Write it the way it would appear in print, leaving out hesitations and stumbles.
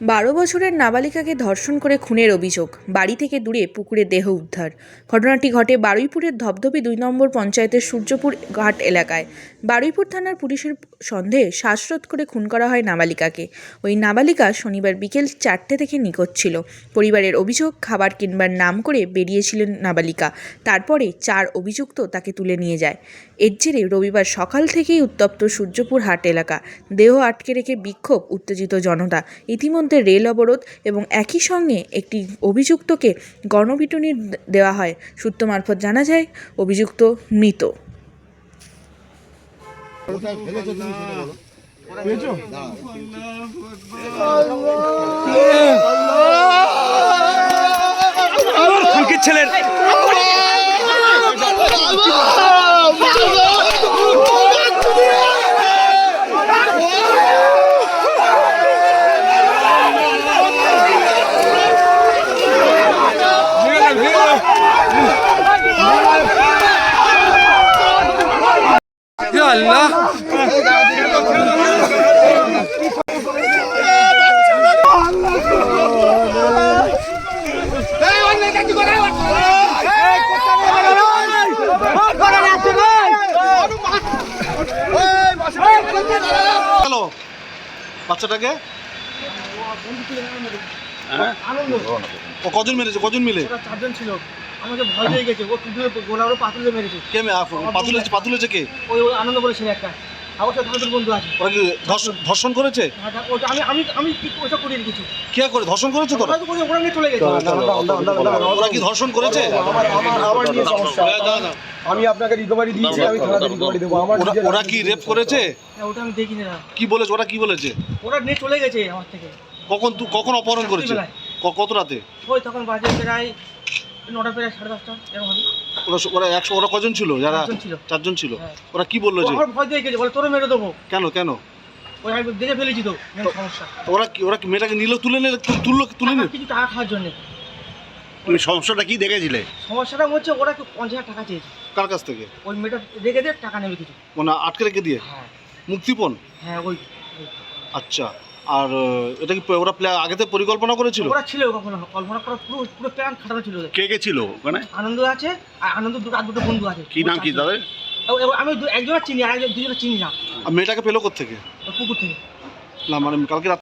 12 বছরের নাবালিকাকে ধর্ষণ করে খুনের অভিযোগ, বাড়ি থেকে দূরে পুকুরে দেহ উদ্ধার। ঘটনাটি ঘটে বারুইপুরের ধপধপি 2 নম্বর পঞ্চায়েতের সূর্যপুর ঘাট এলাকায়। বারুইপুর থানার পুলিশের সন্দেহে শ্বাসরোধ করে খুন করা হয় নাবালিকাকে। ওই নাবালিকা শনিবার বিকেল 4টে থেকে নিখোঁজ ছিল। পরিবারের অভিযোগ, খাবার কিনবার নাম করে বেরিয়েছিলেন নাবালিকা। তারপরে 4 অভিযুক্ত তাকে তুলে নিয়ে যায়। এর জেরে রবিবার সকাল থেকেই উত্তপ্ত সূর্যপুর হাট এলাকা। দেহ আটকে রেখে বিক্ষোভ উত্তেজিত জনতা। ইতিমধ্যে রেল অবরোধ এবং একই সঙ্গে একটি অভিযুক্তকে গণপিটুনি দেওয়া হয়। সূত্র মারফত জানা যায় অভিযুক্ত মৃত। ছেলের আল্লাহ বাচ্চাটাকে ও কজন মেরেছে? কজন মিলে? 4জন ছিল। আমাকে ভয় পেয়ে গেছে, ও তুলে গোলাগুলো পাতুলে মেরেছে। কে পাতুলেছে কে? ওই আনন্দ বলে ছেলে একটা, আমার সাথে আমাদের বন্ধু আছে। ওরা কি ধর্ষণ করেছে? ওটা আমি আমি কি ওটা করে রেখেছি। কে করে ধর্ষণ করেছে? তোরা ওরা নিয়ে চলে গেছে। ওরা কি ধর্ষণ করেছে? আমার নিয়ে সমস্যা। আমি আপনাকে রিকভারি দিয়েছি, আমি থানাতে রিকভারি দেবো। ওরা কি রেপ করেছে? হ্যাঁ, ওটা আমি দেখিনি না। কি বলেছে? ওরা কি বলেছে? ওরা নিয়ে চলে গেছে আমার থেকে। কখন অপহরণ করেছে? কত রাতে? ওই তখন বাজে প্রায় 9টা, প্রায় 10:30 এরকম হবে। ওরা কজন ছিল? যারা 4জন ছিল। ওরা কি বললো? যে আমার ভয় পেয়ে গেছে, বলে তোরে মেরে দেবো। কেন? ওই আমি দেখে ফেলেছি তো, সমস্যা। ওরা কি মেয়েটাকে নিল? তুলে নিল কিছু টাকা খাওয়ার জন্য। তুমি সমস্যাটা কি দেখেছিলে? সমস্যাটা হচ্ছে ওরা 50,000 টাকা চেয়েছে। কার কাছ থেকে? ওই মেয়েটা রেখে দিয়ে টাকা নেবে কিছু, মানে আটকে রেখে দিয়ে? হ্যাঁ। মুক্তিপণ? হ্যাঁ, ওই। আচ্ছা, আর এটা কি ওরা আগে থেকে পরিকল্পনা করেছিল? ওরা ছিল কখনো কল্পনা করা, পুরো প্ল্যান খাটানো ছিল। কে ছিল ওখানে? আনন্দ আছে, আর আনন্দ দুটো বন্ধু আছে। কি নাম কি তাদের? আমি একজনের চিনি, আর দুজনের চিনি না। আর মেয়েটাকে পেলো কোত্থেকে? পুকুর থেকে। না মানে কালকে রাত